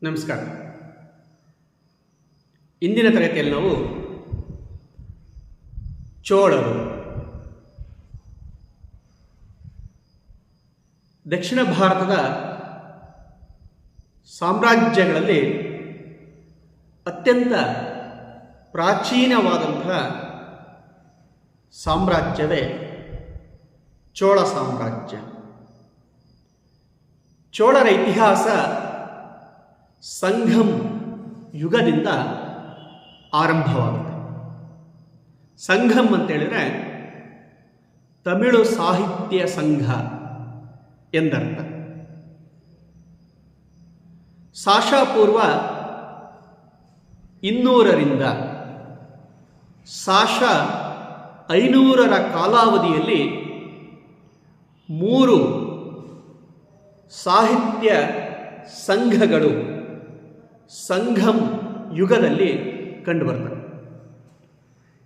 ನಮಸ್ಕಾರ. ಇಂದಿನ ತರಗತಿಯಲ್ಲಿ ನಾವು ಚೋಳರು ದಕ್ಷಿಣ ಭಾರತದ ಸಾಮ್ರಾಜ್ಯಗಳಲ್ಲಿ ಅತ್ಯಂತ ಪ್ರಾಚೀನವಾದಂತಹ ಸಾಮ್ರಾಜ್ಯವೇ ಚೋಳ ಸಾಮ್ರಾಜ್ಯ. ಚೋಳರ ಇತಿಹಾಸ ಸಂಘಂ ಯುಗದಿಂದ ಆರಂಭವಾಗುತ್ತೆ. ಸಂಘಂ ಅಂತೇಳಿದರೆ ತಮಿಳು ಸಾಹಿತ್ಯ ಸಂಘ ಎಂದರ್ಥ. ಸಾಶಾಪೂರ್ವ 200ರಿಂದ ಸಾಶ 500ರ ಕಾಲಾವಧಿಯಲ್ಲಿ 3 ಸಾಹಿತ್ಯ ಸಂಘಗಳು ಸಂಘಂ ಯುಗದಲ್ಲಿ ಕಂಡುಬರ್ತವೆ.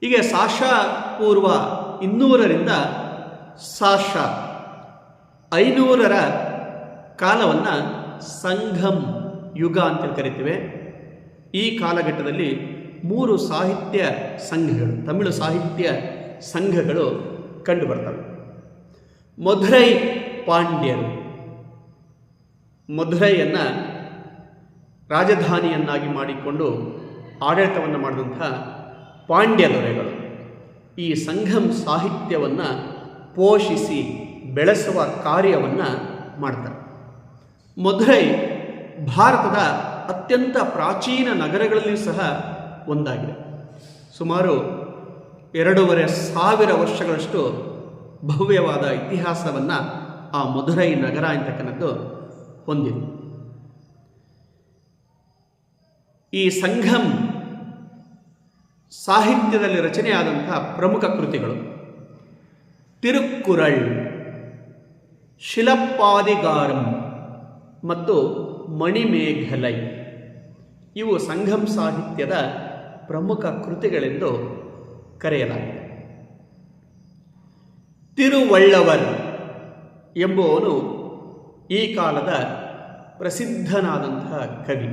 ಹೀಗೆ ಸಾಶ ಪೂರ್ವ 200ರಿಂದ ಸಾಶ 500ರ ಕಾಲವನ್ನು ಸಂಘಂ ಯುಗ ಅಂತ ಕರಿತೀವಿ. ಈ ಕಾಲಘಟ್ಟದಲ್ಲಿ 3 ಸಾಹಿತ್ಯ ಸಂಘಗಳು, ತಮಿಳು ಸಾಹಿತ್ಯ ಸಂಘಗಳು ಕಂಡುಬರ್ತವೆ. ಮಧುರೈ ಪಾಂಡ್ಯರು, ಮಧುರೈಯನ್ನು ರಾಜಧಾನಿಯನ್ನಾಗಿ ಮಾಡಿಕೊಂಡು ಆಡಳಿತವನ್ನು ಮಾಡಿದಂಥ ಪಾಂಡ್ಯ ದೊರೆಗಳು ಈ ಸಂಘಂ ಸಾಹಿತ್ಯವನ್ನು ಪೋಷಿಸಿ ಬೆಳೆಸುವ ಕಾರ್ಯವನ್ನು ಮಾಡ್ತಾರೆ. ಮಧುರೈ ಭಾರತದ ಅತ್ಯಂತ ಪ್ರಾಚೀನ ನಗರಗಳಲ್ಲಿ ಸಹ ಒಂದಾಗಿದೆ. ಸುಮಾರು 2,500 ವರ್ಷಗಳಷ್ಟು ಭವ್ಯವಾದ ಇತಿಹಾಸವನ್ನು ಆ ಮಧುರೈ ನಗರ ಅಂತಕ್ಕಂಥದ್ದು ಹೊಂದಿದೆ. ಈ ಸಂಘಂ ಸಾಹಿತ್ಯದಲ್ಲಿ ರಚನೆಯಾದಂತಹ ಪ್ರಮುಖ ಕೃತಿಗಳು ತಿರುಕ್ಕುರಳ್, ಶಿಲಪ್ಪಾದಿಗಾರಂ ಮತ್ತು ಮಣಿಮೇಘಲೈ. ಇವು ಸಂಘಂ ಸಾಹಿತ್ಯದ ಪ್ರಮುಖ ಕೃತಿಗಳೆಂದು ಕರೆಯಲಾಗಿದೆ. ತಿರುವಳ್ಳವರ್ ಎಂಬುವನು ಈ ಕಾಲದ ಪ್ರಸಿದ್ಧನಾದಂತಹ ಕವಿ.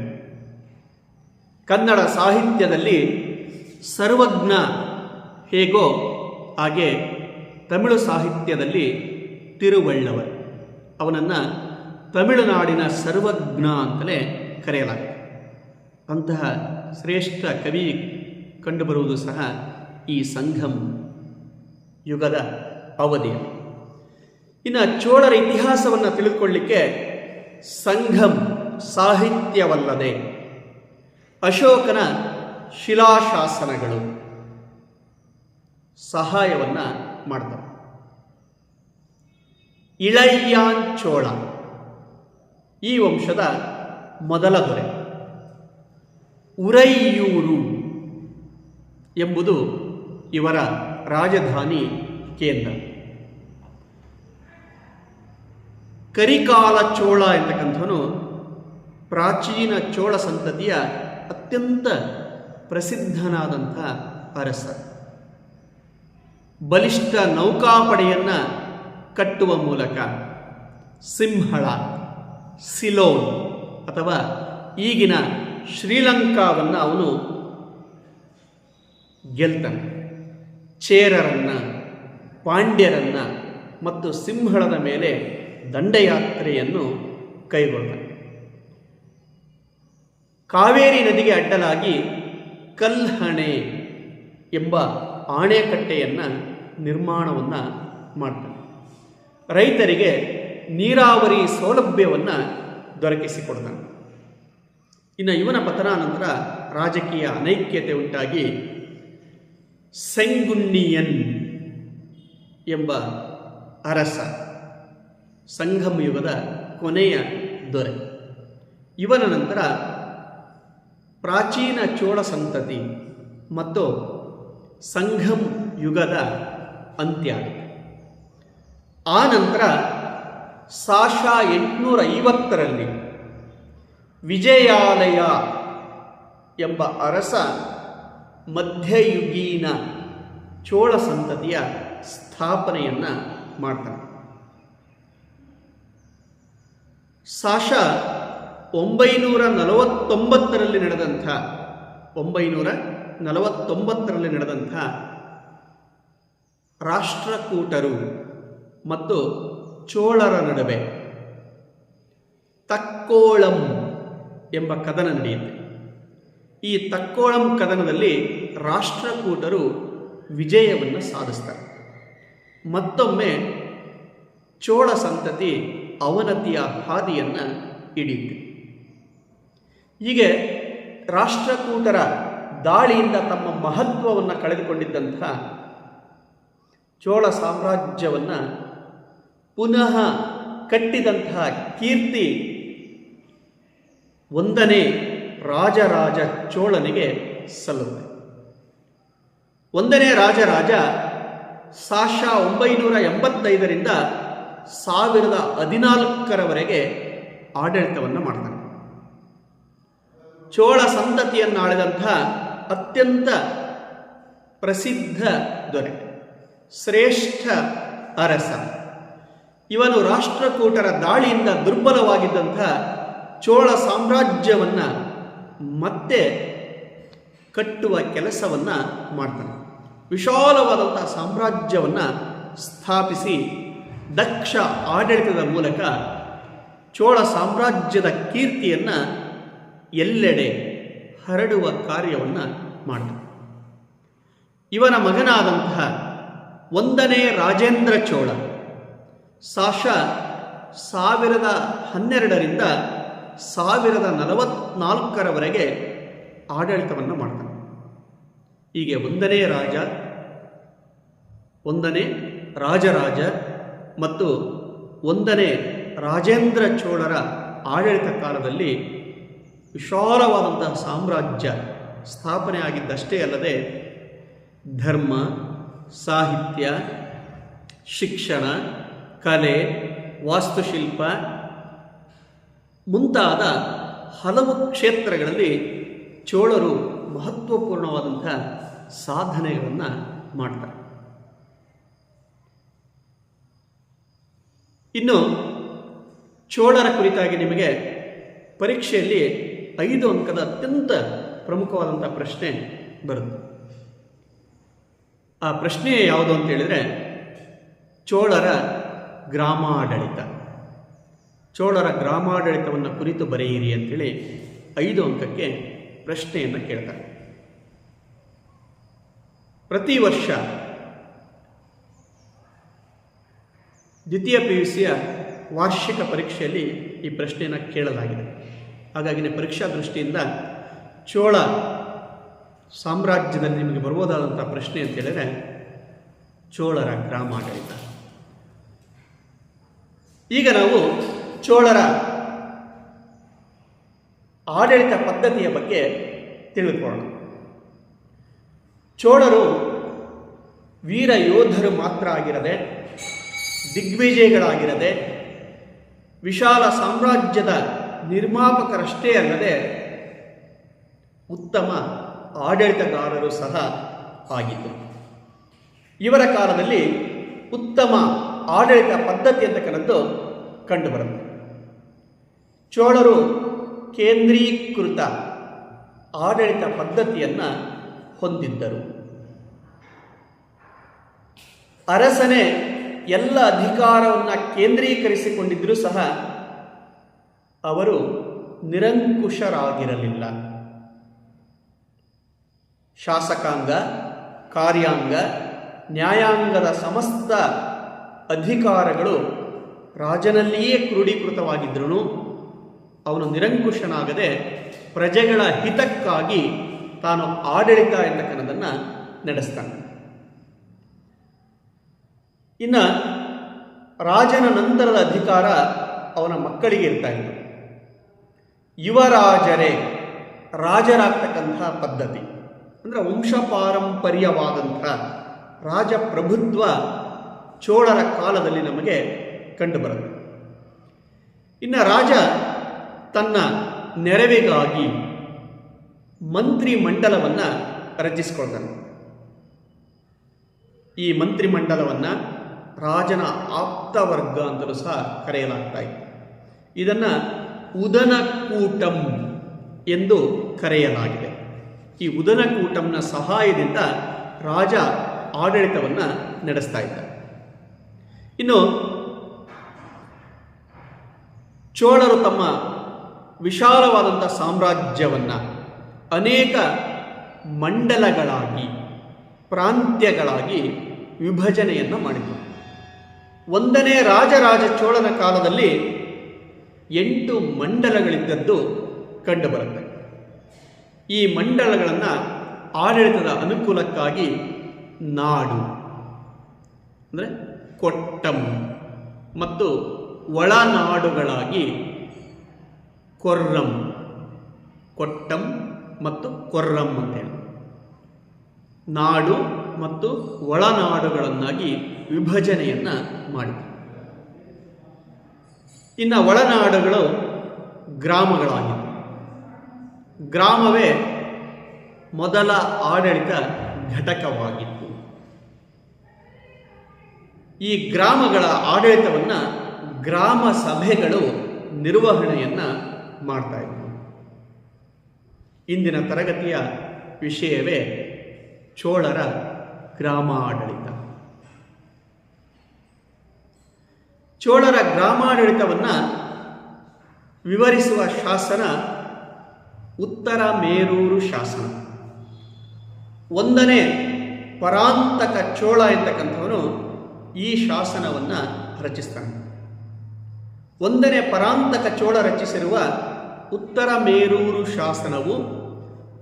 ಕನ್ನಡ ಸಾಹಿತ್ಯದಲ್ಲಿ ಸರ್ವಜ್ಞ ಹೇಗೋ ಹಾಗೆ ತಮಿಳು ಸಾಹಿತ್ಯದಲ್ಲಿ ತಿರುವಳ್ಳವರ್, ಅವನನ್ನು ತಮಿಳುನಾಡಿನ ಸರ್ವಜ್ಞ ಅಂತಲೇ ಕರೆಯಲಾಗಿದೆ. ಅಂತಹ ಶ್ರೇಷ್ಠ ಕವಿ ಕಂಡುಬರುವುದು ಸಹ ಈ ಸಂಘಂ ಯುಗದ ಅವಧಿ. ಇನ್ನು ಚೋಳರ ಇತಿಹಾಸವನ್ನು ತಿಳಿದುಕೊಳ್ಳಲಿಕ್ಕೆ ಸಂಘಂ ಸಾಹಿತ್ಯವಲ್ಲದೆ ಅಶೋಕನ ಶಿಲಾಶಾಸನಗಳು ಸಹಾಯವನ್ನು ಮಾಡ್ತವೆ. ಇಳಯ್ಯಾನ್ ಚೋಳ ಈ ವಂಶದ ಮೊದಲ ದೊರೆ. ಉರೈಯೂರು ಎಂಬುದು ಇವರ ರಾಜಧಾನಿ ಕೇಂದ್ರ. ಕರಿಕಾಲ ಚೋಳ ಎಂತಕ್ಕಂಥವನು ಪ್ರಾಚೀನ ಚೋಳ ಸಂತತಿಯ ಅತ್ಯಂತ ಪ್ರಸಿದ್ಧನಾದಂಥ ಅರಸ. ಬಲಿಷ್ಠ ನೌಕಾಪಡೆಯನ್ನು ಕಟ್ಟುವ ಮೂಲಕ ಸಿಂಹಳ, ಸಿಲೋನ್ ಅಥವಾ ಈಗಿನ ಶ್ರೀಲಂಕಾವನ್ನು ಅವನು ಗೆಲ್ತಾನೆ. ಚೇರರನ್ನು, ಪಾಂಡ್ಯರನ್ನು ಮತ್ತು ಸಿಂಹಳದ ಮೇಲೆ ದಂಡಯಾತ್ರೆಯನ್ನು ಕೈಗೊಳ್ತಾನೆ. ಕಾವೇರಿ ನದಿಗೆ ಅಡ್ಡಲಾಗಿ ಕಲ್ಹಣೆ ಎಂಬ ಆಣೆಕಟ್ಟೆಯನ್ನು ನಿರ್ಮಾಣವನ್ನು ಮಾಡ್ತಾನೆ. ರೈತರಿಗೆ ನೀರಾವರಿ ಸೌಲಭ್ಯವನ್ನು ದೊರಕಿಸಿಕೊಡ್ತಾನೆ. ಇನ್ನು ಇವನ ಪತನಾನಂತರ ರಾಜಕೀಯ ಅನೈಕ್ಯತೆ ಉಂಟಾಗಿ ಸೆಂಗುನ್ನಿಯನ್ ಎಂಬ ಅರಸ ಸಂಘಂ ಯುಗದ ಕೊನೆಯ ದೊರೆ. ಇವನ ನಂತರ ಪ್ರಾಚೀನ ಚೋಳ ಸಂತತಿ ಮತ್ತು ಸಂಘಂ ಯುಗದ ಅಂತ್ಯ. ಆ ನಂತರ ಸಾಶ 850ರಲ್ಲಿ ವಿಜಯಾಲಯ ಎಂಬ ಅರಸ ಮಧ್ಯಯುಗೀನ ಚೋಳ ಸಂತತಿಯ ಸ್ಥಾಪನೆಯನ್ನು ಮಾಡ್ತಾನೆ. ಸಾಶ 949ರಲ್ಲಿ ನಡೆದಂಥ ರಾಷ್ಟ್ರಕೂಟರು ಮತ್ತು ಚೋಳರ ನಡುವೆ ತಕ್ಕೋಳಂ ಎಂಬ ಕದನ ನಡೆಯುತ್ತೆ. ಈ ತಕ್ಕೋಳಂ ಕದನದಲ್ಲಿ ರಾಷ್ಟ್ರಕೂಟರು ವಿಜಯವನ್ನು ಸಾಧಿಸ್ತಾರೆ. ಮತ್ತೊಮ್ಮೆ ಚೋಳ ಸಂತತಿ ಅವನತಿಯ ಹಾದಿಯನ್ನು ಹಿಡಿಯುತ್ತೆ. ಹೀಗೆ ರಾಷ್ಟ್ರಕೂಟರ ದಾಳಿಯಿಂದ ತಮ್ಮ ಮಹತ್ವವನ್ನು ಕಳೆದುಕೊಂಡಿದ್ದಂತಹ ಚೋಳ ಸಾಮ್ರಾಜ್ಯವನ್ನು ಪುನಃ ಕಟ್ಟಿದಂತಹ ಕೀರ್ತಿ ಒಂದನೇ ರಾಜರಾಜ ಚೋಳನಿಗೆ ಸಲ್ಲುತ್ತೆ. ಒಂದನೇ ರಾಜರಾಜ ಸಾಶ 985ರಿಂದ 1014ರವರೆಗೆ ಆಡಳಿತವನ್ನು ಮಾಡ್ತಾನೆ. ಚೋಳ ಸಂತತಿಯನ್ನಾಳಿದಂಥ ಅತ್ಯಂತ ಪ್ರಸಿದ್ಧ ದೊರೆ, ಶ್ರೇಷ್ಠ ಅರಸ. ಇವನು ರಾಷ್ಟ್ರಕೂಟರ ದಾಳಿಯಿಂದ ದುರ್ಬಲವಾಗಿದ್ದಂಥ ಚೋಳ ಸಾಮ್ರಾಜ್ಯವನ್ನು ಮತ್ತೆ ಕಟ್ಟುವ ಕೆಲಸವನ್ನು ಮಾಡ್ತಾನೆ. ವಿಶಾಲವಾದಂಥ ಸಾಮ್ರಾಜ್ಯವನ್ನು ಸ್ಥಾಪಿಸಿ ದಕ್ಷ ಆಡಳಿತದ ಮೂಲಕ ಚೋಳ ಸಾಮ್ರಾಜ್ಯದ ಕೀರ್ತಿಯನ್ನು ಎಲ್ಲೆಡೆ ಹರಡುವ ಕಾರ್ಯವನ್ನು ಮಾಡ್ತಾನೆ. ಇವನ ಮಗನಾದಂತಹ ಒಂದನೇ ರಾಜೇಂದ್ರ ಚೋಳ ಸಾಶ 1012ರಿಂದ 1044ರವರೆಗೆ ಆಡಳಿತವನ್ನು ಮಾಡ್ತಾನೆ. ಹೀಗೆ ಒಂದನೇ ರಾಜರಾಜ ಮತ್ತು ಒಂದನೇ ರಾಜೇಂದ್ರ ಚೋಳರ ಆಡಳಿತ ಕಾಲದಲ್ಲಿ ವಿಶಾಲವಾದಂತಹ ಸಾಮ್ರಾಜ್ಯ ಸ್ಥಾಪನೆ ಆಗಿದ್ದಷ್ಟೇ ಅಲ್ಲದೆ ಧರ್ಮ, ಸಾಹಿತ್ಯ, ಶಿಕ್ಷಣ, ಕಲೆ, ವಾಸ್ತುಶಿಲ್ಪ ಮುಂತಾದ ಹಲವು ಕ್ಷೇತ್ರಗಳಲ್ಲಿ ಚೋಳರು ಮಹತ್ವಪೂರ್ಣವಾದಂಥ ಸಾಧನೆಗಳನ್ನು ಮಾಡ್ತಾರೆ. ಇನ್ನು ಚೋಳರ ಕುರಿತಾಗಿ ನಿಮಗೆ ಪರೀಕ್ಷೆಯಲ್ಲಿ 5 ಅಂಕದ ಅತ್ಯಂತ ಪ್ರಮುಖವಾದಂಥ ಪ್ರಶ್ನೆ ಬರುತ್ತೆ. ಆ ಪ್ರಶ್ನೆ ಯಾವುದು ಅಂತ ಹೇಳಿದರೆ ಚೋಳರ ಗ್ರಾಮಾಡಳಿತವನ್ನು ಕುರಿತು ಬರೆಯಿರಿ ಅಂತೇಳಿ 5 ಅಂಕಕ್ಕೆ ಪ್ರಶ್ನೆಯನ್ನು ಕೇಳ್ತಾರೆ. ಪ್ರತಿ ವರ್ಷ ದ್ವಿತೀಯ PUCಯ ವಾರ್ಷಿಕ ಪರೀಕ್ಷೆಯಲ್ಲಿ ಈ ಪ್ರಶ್ನೆಯನ್ನು ಕೇಳಲಾಗಿದೆ. ಹಾಗಾಗಿ ಪರೀಕ್ಷಾ ದೃಷ್ಟಿಯಿಂದ ಚೋಳ ಸಾಮ್ರಾಜ್ಯದಲ್ಲಿ ನಿಮಗೆ ಬರ್ಬೋದಾದಂಥ ಪ್ರಶ್ನೆ ಅಂತ ಹೇಳಿದರೆ ಚೋಳರ ಗ್ರಾಮಾಡಳಿತ. ಈಗ ನಾವು ಚೋಳರ ಆಡಳಿತ ಪದ್ಧತಿಯ ಬಗ್ಗೆ ತಿಳಿದುಕೊಳ್ಳೋಣ. ಚೋಳರು ವೀರ ಯೋಧರು ಮಾತ್ರ ಆಗಿರದೆ, ದಿಗ್ವಿಜಯಗಳಾಗಿರದೆ, ವಿಶಾಲ ಸಾಮ್ರಾಜ್ಯದ ನಿರ್ಮಾಪಕರಷ್ಟೇ ಅಲ್ಲದೆ ಉತ್ತಮ ಆಡಳಿತಗಾರರು ಸಹ ಆಗಿದ್ದರು. ಇವರ ಕಾಲದಲ್ಲಿ ಉತ್ತಮ ಆಡಳಿತ ಪದ್ಧತಿ ಅಂತಕ್ಕಂಥದ್ದು ಕಂಡುಬರುತ್ತೆ. ಚೋಳರು ಕೇಂದ್ರೀಕೃತ ಆಡಳಿತ ಪದ್ಧತಿಯನ್ನು ಹೊಂದಿದ್ದರು. ಅರಸನೇ ಎಲ್ಲ ಅಧಿಕಾರವನ್ನು ಕೇಂದ್ರೀಕರಿಸಿಕೊಂಡಿದ್ದರೂ ಸಹ ಅವರು ನಿರಂಕುಶರಾಗಿರಲಿಲ್ಲ. ಶಾಸಕಾಂಗ, ಕಾರ್ಯಾಂಗ, ನ್ಯಾಯಾಂಗದ ಸಮಸ್ತ ಅಧಿಕಾರಗಳು ರಾಜನಲ್ಲಿಯೇ ಕ್ರೋಢೀಕೃತವಾಗಿದ್ದರೂ ಅವನು ನಿರಂಕುಶನಾಗದೆ ಪ್ರಜೆಗಳ ಹಿತಕ್ಕಾಗಿ ತಾನು ಆಡಳಿತ ಎಂತಕ್ಕನ್ನೋದನ್ನು ನಡೆಸ್ತಾನೆ. ಇನ್ನು ರಾಜನ ನಂತರದ ಅಧಿಕಾರ ಅವನ ಮಕ್ಕಳಿಗೆ ಇರ್ತಾ ಇತ್ತು. ಯುವರಾಜರೇ ರಾಜರಾಗ್ತಕ್ಕಂಥ ಪದ್ಧತಿ ಅಂದರೆ ವಂಶಪಾರಂಪರ್ಯವಾದಂಥ ರಾಜಪ್ರಭುತ್ವ ಚೋಳರ ಕಾಲದಲ್ಲಿ ನಮಗೆ ಕಂಡುಬರುತ್ತೆ. ಇನ್ನು ರಾಜ ತನ್ನ ನೆರವಿಗಾಗಿ ಮಂತ್ರಿ ಮಂಡಲವನ್ನು ರಚಿಸಿಕೊಳ್ತಾನೆ. ಈ ಮಂತ್ರಿ ಮಂಡಲವನ್ನು ರಾಜನ ಆಪ್ತವರ್ಗ ಅಂತಲೂ ಸಹ ಕರೆಯಲಾಗ್ತಾ ಇತ್ತು. ಇದನ್ನು ಉದನಕೂಟಂ ಎಂದು ಕರೆಯಲಾಗಿದೆ. ಈ ಉದನಕೂಟಂನ ಸಹಾಯದಿಂದ ರಾಜ ಆಡಳಿತವನ್ನು ನಡೆಸ್ತಾ ಇದ್ದ. ಇನ್ನು ಚೋಳರು ತಮ್ಮ ವಿಶಾಲವಾದಂಥ ಸಾಮ್ರಾಜ್ಯವನ್ನು ಅನೇಕ ಮಂಡಲಗಳಾಗಿ, ಪ್ರಾಂತ್ಯಗಳಾಗಿ ವಿಭಜನೆಯನ್ನು ಮಾಡಿದರು. ಒಂದನೇ ರಾಜರಾಜ ಚೋಳನ ಕಾಲದಲ್ಲಿ 8 ಮಂಡಲಗಳಿದ್ದದ್ದು ಕಂಡುಬರುತ್ತೆ. ಈ ಮಂಡಲಗಳನ್ನು ಆಡಳಿತದ ಅನುಕೂಲಕ್ಕಾಗಿ ನಾಡು ಅಂದರೆ ಕೊಟ್ಟಂ ಮತ್ತು ಒಳನಾಡುಗಳಾಗಿ ಕೊರ್ರಂ, ಕೊಟ್ಟಂ ಮತ್ತು ಕೊರ್ರಂ ಅಂತೇಳಿ ನಾಡು ಮತ್ತು ಒಳನಾಡುಗಳನ್ನಾಗಿ ವಿಭಜನೆಯನ್ನು ಮಾಡಿದರು. ಇನ್ನು ಒಳನಾಡುಗಳು ಗ್ರಾಮಗಳಾಗಿವೆ. ಗ್ರಾಮವೇ ಮೊದಲ ಆಡಳಿತ ಘಟಕವಾಗಿತ್ತು. ಈ ಗ್ರಾಮಗಳ ಆಡಳಿತವನ್ನು ಗ್ರಾಮ ಸಭೆಗಳು ನಿರ್ವಹಣೆಯನ್ನು ಮಾಡ್ತಾ ಇದ್ದರು. ಇಂದಿನ ತರಗತಿಯ ವಿಷಯವೇ ಚೋಳರ ಗ್ರಾಮ ಆಡಳಿತ. ಚೋಳರ ಗ್ರಾಮಾಡಳಿತವನ್ನು ವಿವರಿಸುವ ಶಾಸನ ಉತ್ತರ ಮೇರೂರು ಶಾಸನ. 1ನೇ ಪರಾಂತಕ ಚೋಳ ಎಂತಕ್ಕಂಥವನು ಈ ಶಾಸನವನ್ನು ರಚಿಸ್ತಾನೆ. 1ನೇ ಪರಾಂತಕ ಚೋಳ ರಚಿಸಿರುವ ಉತ್ತರ ಮೇರೂರು ಶಾಸನವು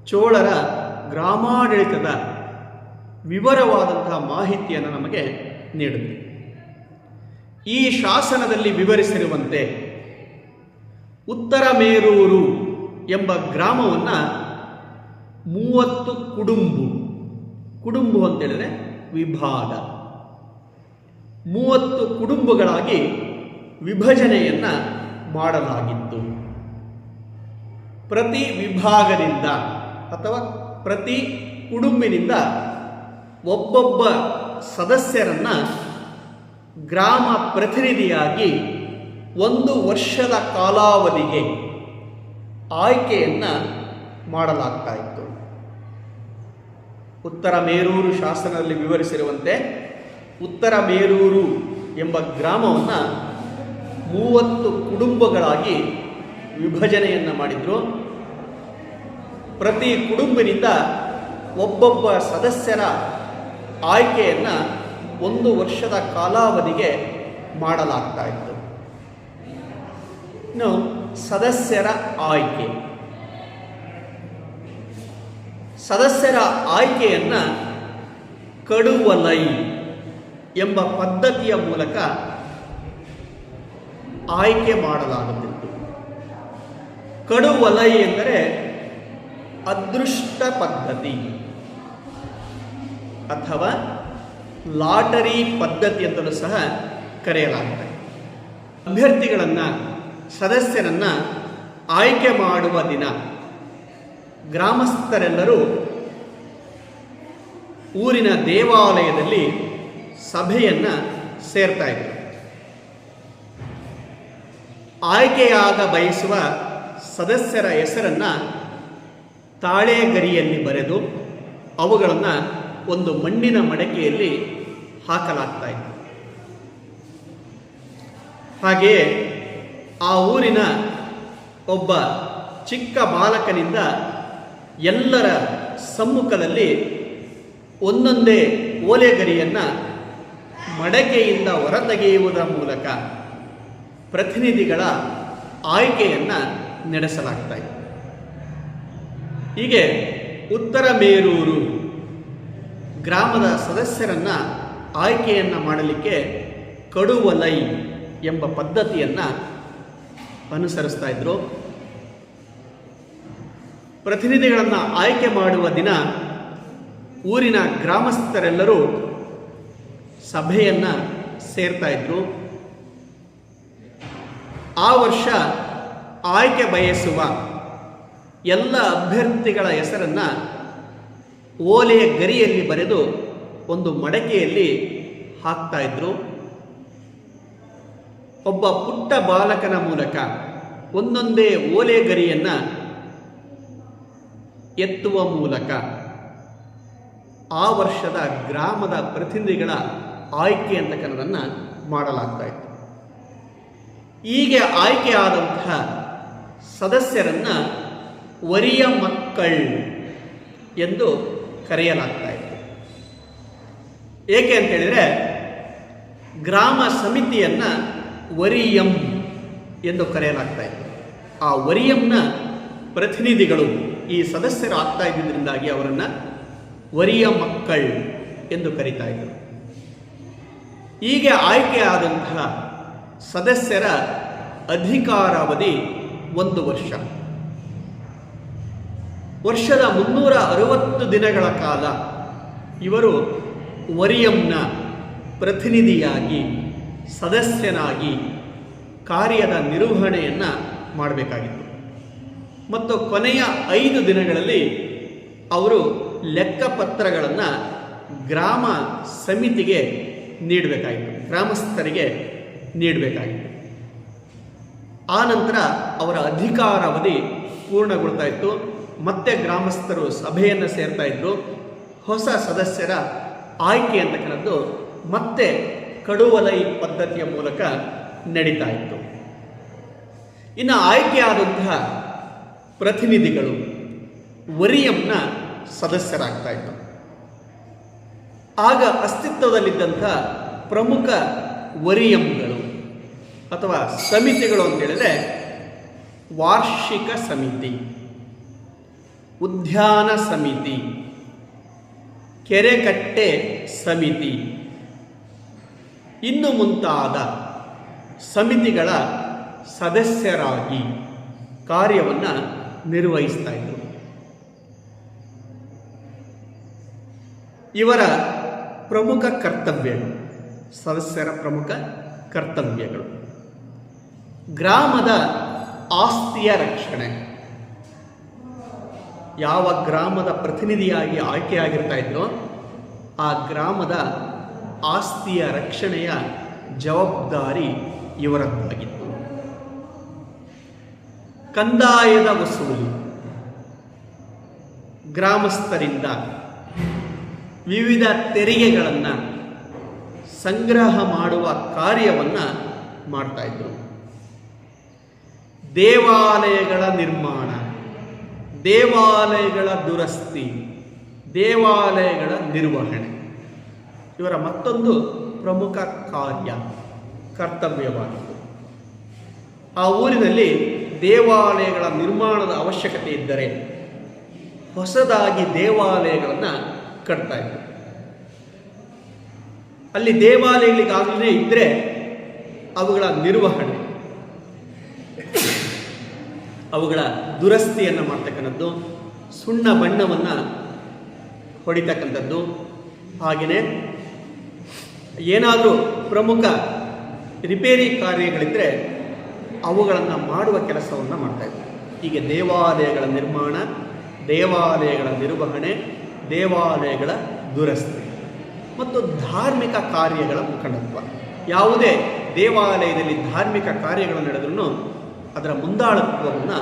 ಚೋಳರ ಗ್ರಾಮಾಡಳಿತದ ವಿವರವಾದಂತಹ ಮಾಹಿತಿಯನ್ನು ನಮಗೆ ನೀಡುತ್ತೆ. ಈ ಶಾಸನದಲ್ಲಿ ವಿವರಿಸಿರುವಂತೆ ಉತ್ತರ ಮೇರೂರು ಎಂಬ ಗ್ರಾಮವನ್ನು 30 ಕುಡುಂಬು ಅಂತೇಳಿದ್ರೆ ವಿಭಾಗ, 30 ಕುಡುಂಬಗಳಾಗಿ ವಿಭಜನೆಯನ್ನು ಮಾಡಲಾಗಿತ್ತು. ಪ್ರತಿ ವಿಭಾಗದಿಂದ ಅಥವಾ ಪ್ರತಿ ಕುಡುಂಬಿನಿಂದ ಒಬ್ಬೊಬ್ಬ ಸದಸ್ಯರನ್ನು ಗ್ರಾಮ ಪ್ರತಿನಿಧಿಯಾಗಿ 1 ವರ್ಷದ ಕಾಲಾವಧಿಗೆ ಆಯ್ಕೆಯನ್ನು ಮಾಡಲಾಗ್ತಾ ಇತ್ತು. ಉತ್ತರ ಮೇರೂರು ಶಾಸನದಲ್ಲಿ ವಿವರಿಸಿರುವಂತೆ ಉತ್ತರ ಮೇರೂರು ಎಂಬ ಗ್ರಾಮವನ್ನು 30 ಕುಡುಂಬಗಳಾಗಿ ವಿಭಜನೆಯನ್ನು ಮಾಡಿದರು. ಪ್ರತಿ ಕುಡುಂಬಿನಿಂದ ಒಬ್ಬೊಬ್ಬ ಸದಸ್ಯರ ಆಯ್ಕೆಯನ್ನು 1 ವರ್ಷದ ಕಾಲಾವಧಿಗೆ ಮಾಡಲಾಗ್ತಾ ಇತ್ತು. ಇನ್ನು ಸದಸ್ಯರ ಆಯ್ಕೆ, ಸದಸ್ಯರ ಆಯ್ಕೆಯನ್ನು ಕಡುವಲೈ ಎಂಬ ಪದ್ಧತಿಯ ಮೂಲಕ ಆಯ್ಕೆ ಮಾಡಲಾಗುತ್ತಿತ್ತು. ಕಡುವಲೈ ಎಂದರೆ ಅದೃಷ್ಟ ಪದ್ಧತಿ ಅಥವಾ ಲಾಟರಿ ಪದ್ಧತಿ ಅಂತಲೂ ಸಹ ಕರೆಯಲಾಗುತ್ತೆ. ಅಭ್ಯರ್ಥಿಗಳನ್ನು, ಸದಸ್ಯರನ್ನು ಆಯ್ಕೆ ಮಾಡುವ ದಿನ ಗ್ರಾಮಸ್ಥರೆಲ್ಲರೂ ಊರಿನ ದೇವಾಲಯದಲ್ಲಿ ಸಭೆಯನ್ನು ಸೇರ್ತಾ ಇದ್ದರು. ಆಯ್ಕೆಯಾಗ ಬಯಸುವ ಸದಸ್ಯರ ಹೆಸರನ್ನು ತಾಳೆಗರಿಯಲ್ಲಿ ಬರೆದು ಅವುಗಳನ್ನು ಒಂದು ಮಣ್ಣಿನ ಮಡಕೆಯಲ್ಲಿ ಹಾಕಲಾಗ್ತಾ ಇತ್ತು. ಹಾಗೆಯೇ ಆ ಊರಿನ ಒಬ್ಬ ಚಿಕ್ಕ ಬಾಲಕನಿಂದ ಎಲ್ಲರ ಸಮ್ಮುಖದಲ್ಲಿ ಒಂದೊಂದೇ ಓಲೆಗರಿಯನ್ನು ಮಡಕೆಯಿಂದ ಹೊರತೆಗೆಯುವುದರ ಮೂಲಕ ಪ್ರತಿನಿಧಿಗಳ ಆಯ್ಕೆಯನ್ನು ನಡೆಸಲಾಗ್ತಾ ಇತ್ತು. ಹೀಗೆ ಉತ್ತರ ಮೇರೂರು ಗ್ರಾಮದ ಸದಸ್ಯರನ್ನು ಆಯ್ಕೆಯನ್ನು ಮಾಡಲಿಕ್ಕೆ ಕಡುವಲೈ ಎಂಬ ಪದ್ಧತಿಯನ್ನು ಅನುಸರಿಸ್ತಾ ಇದ್ದರು. ಪ್ರತಿನಿಧಿಗಳನ್ನು ಆಯ್ಕೆ ಮಾಡುವ ದಿನ ಊರಿನ ಗ್ರಾಮಸ್ಥರೆಲ್ಲರೂ ಸಭೆಯನ್ನು ಸೇರ್ತಾ ಇದ್ದರು. ಆ ವರ್ಷ ಆಯ್ಕೆ ಬಯಸುವ ಎಲ್ಲ ಅಭ್ಯರ್ಥಿಗಳ ಹೆಸರನ್ನು ಓಲೆಯ ಗರಿಯಲ್ಲಿ ಬರೆದು ಒಂದು ಮಡಕೆಯಲ್ಲಿ ಹಾಕ್ತಾ ಇದ್ರು. ಒಬ್ಬ ಪುಟ್ಟ ಬಾಲಕನ ಮೂಲಕ ಒಂದೊಂದೇ ಓಲೆ ಗರಿಯನ್ನು ಎತ್ತುವ ಮೂಲಕ ಆ ವರ್ಷದ ಗ್ರಾಮದ ಪ್ರತಿನಿಧಿಗಳ ಆಯ್ಕೆ ಅಂತಕ್ಕನ್ನೋದನ್ನು ಮಾಡಲಾಗ್ತಾ ಇತ್ತು. ಹೀಗೆ ಆಯ್ಕೆಯಾದಂತಹ ಸದಸ್ಯರನ್ನು ವರಿಯ ಮಕ್ಕಳು ಎಂದು ಕರೆಯಲಾಗ್ತಾ ಇತ್ತು. ಏಕೆ ಅಂತೇಳಿದರೆ ಗ್ರಾಮ ಸಮಿತಿಯನ್ನು ವರಿಯಂ ಎಂದು ಕರೆಯಲಾಗ್ತಾ ಇತ್ತು. ಆ ವರಿಯಂನ ಪ್ರತಿನಿಧಿಗಳು ಈ ಸದಸ್ಯರು ಆಗ್ತಾ ಇದ್ದಿದ್ದರಿಂದಾಗಿ ಅವರನ್ನು ವರಿಯ ಮಕ್ಕಳು ಎಂದು ಕರೀತಾ ಇದ್ದರು. ಹೀಗೆ ಆಯ್ಕೆಯಾದಂತಹ ಸದಸ್ಯರ ಅಧಿಕಾರಾವಧಿ 1 ವರ್ಷ. ವರ್ಷದ 360 ದಿನಗಳ ಕಾಲ ಇವರು ವರಿಯಂನ ಪ್ರತಿನಿಧಿಯಾಗಿ ಸದಸ್ಯನಾಗಿ ಕಾರ್ಯದ ನಿರ್ವಹಣೆಯನ್ನು ಮಾಡಬೇಕಾಗಿತ್ತು. ಮತ್ತು ಕೊನೆಯ 5 ದಿನಗಳಲ್ಲಿ ಅವರು ಲೆಕ್ಕಪತ್ರಗಳನ್ನು ಗ್ರಾಮ ಸಮಿತಿಗೆ ನೀಡಬೇಕಾಗಿತ್ತು, ಗ್ರಾಮಸ್ಥರಿಗೆ ನೀಡಬೇಕಾಗಿತ್ತು. ಆ ನಂತರ ಅವರ ಅಧಿಕಾರಾವಧಿ ಪೂರ್ಣಗೊಳ್ತಾ ಇತ್ತು. ಮತ್ತೆ ಗ್ರಾಮಸ್ಥರು ಸಭೆಯನ್ನು ಸೇರ್ತಾ ಇದ್ರು. ಹೊಸ ಸದಸ್ಯರ ಆಯ್ಕೆ ಅಂತಕ್ಕಂಥದ್ದು ಮತ್ತೆ ಕಡುವಲೈ ಪದ್ಧತಿಯ ಮೂಲಕ ನಡೀತಾ ಇತ್ತು. ಇನ್ನು ಆಯ್ಕೆಯಾದಂತಹ ಪ್ರತಿನಿಧಿಗಳು ವರಿಯಂನ ಸದಸ್ಯರಾಗ್ತಾ ಇತ್ತು. ಆಗ ಅಸ್ತಿತ್ವದಲ್ಲಿದ್ದಂಥ ಪ್ರಮುಖ ವರಿಯಂಗಳು ಅಥವಾ ಸಮಿತಿಗಳು ಅಂತ ಹೇಳಿದ್ರೆ ವಾರ್ಷಿಕ ಸಮಿತಿ, ಉದ್ಯಾನ ಸಮಿತಿ, ಕೆರೆಕಟ್ಟೆ ಸಮಿತಿ ಇನ್ನು ಮುಂತಾದ ಸಮಿತಿಗಳ ಸದಸ್ಯರಾಗಿ ಕಾರ್ಯವನ್ನು ನಿರ್ವಹಿಸ್ತಾ ಇದ್ದರು. ಇವರ ಪ್ರಮುಖ ಕರ್ತವ್ಯಗಳು, ಸದಸ್ಯರ ಪ್ರಮುಖ ಕರ್ತವ್ಯಗಳು: ಗ್ರಾಮದ ಆಸ್ತಿಯ ರಕ್ಷಣೆ. ಯಾವ ಗ್ರಾಮದ ಪ್ರತಿನಿಧಿಯಾಗಿ ಆಯ್ಕೆಯಾಗಿರ್ತಾ ಇದ್ರೋ ಆ ಗ್ರಾಮದ ಆಸ್ತಿಯ ರಕ್ಷಣೆಯ ಜವಾಬ್ದಾರಿ ಇವರದ್ದಾಗಿತ್ತು. ಕಂದಾಯದ ವಸೂಲಿ, ಗ್ರಾಮಸ್ಥರಿಂದ ವಿವಿಧ ತೆರಿಗೆಗಳನ್ನು ಸಂಗ್ರಹ ಮಾಡುವ ಕಾರ್ಯವನ್ನು ಮಾಡ್ತಾ ಇದ್ರು. ದೇವಾಲಯಗಳ ನಿರ್ಮಾಣ, ದೇವಾಲಯಗಳ ದುರಸ್ತಿ, ದೇವಾಲಯಗಳ ನಿರ್ವಹಣೆ ಇವರ ಮತ್ತೊಂದು ಪ್ರಮುಖ ಕಾರ್ಯ, ಕರ್ತವ್ಯವಾಗಿತ್ತು. ಆ ಊರಿನಲ್ಲಿ ದೇವಾಲಯಗಳ ನಿರ್ಮಾಣದ ಅವಶ್ಯಕತೆ ಇದ್ದರೆ ಹೊಸದಾಗಿ ದೇವಾಲಯಗಳನ್ನು ಕಟ್ತಾ ಇದ್ರು. ಅಲ್ಲಿ ದೇವಾಲಯಗಳಿಗಾಗಲೇ ಇದ್ದರೆ ಅವುಗಳ ನಿರ್ವಹಣೆ, ಅವುಗಳ ದುರಸ್ತಿಯನ್ನು ಮಾಡ್ತಕ್ಕಂಥದ್ದು, ಸುಣ್ಣ ಬಣ್ಣವನ್ನು ಹೊಡಿತಕ್ಕಂಥದ್ದು, ಹಾಗೆಯೇ ಏನಾದರೂ ಪ್ರಮುಖ ರಿಪೇರಿ ಕಾರ್ಯಗಳಿದ್ದರೆ ಅವುಗಳನ್ನು ಮಾಡುವ ಕೆಲಸವನ್ನು ಮಾಡ್ತಾಯಿದ್ರು. ಹೀಗೆ ದೇವಾಲಯಗಳ ನಿರ್ಮಾಣ, ದೇವಾಲಯಗಳ ನಿರ್ವಹಣೆ, ದೇವಾಲಯಗಳ ದುರಸ್ತಿ ಮತ್ತು ಧಾರ್ಮಿಕ ಕಾರ್ಯಗಳ ಮುಖಂಡತ್ವ. ಯಾವುದೇ ದೇವಾಲಯದಲ್ಲಿ ಧಾರ್ಮಿಕ ಕಾರ್ಯಗಳು ನಡೆದ್ರೂ ಅದರ ಮುಂದಾಳತ್ವವನ್ನು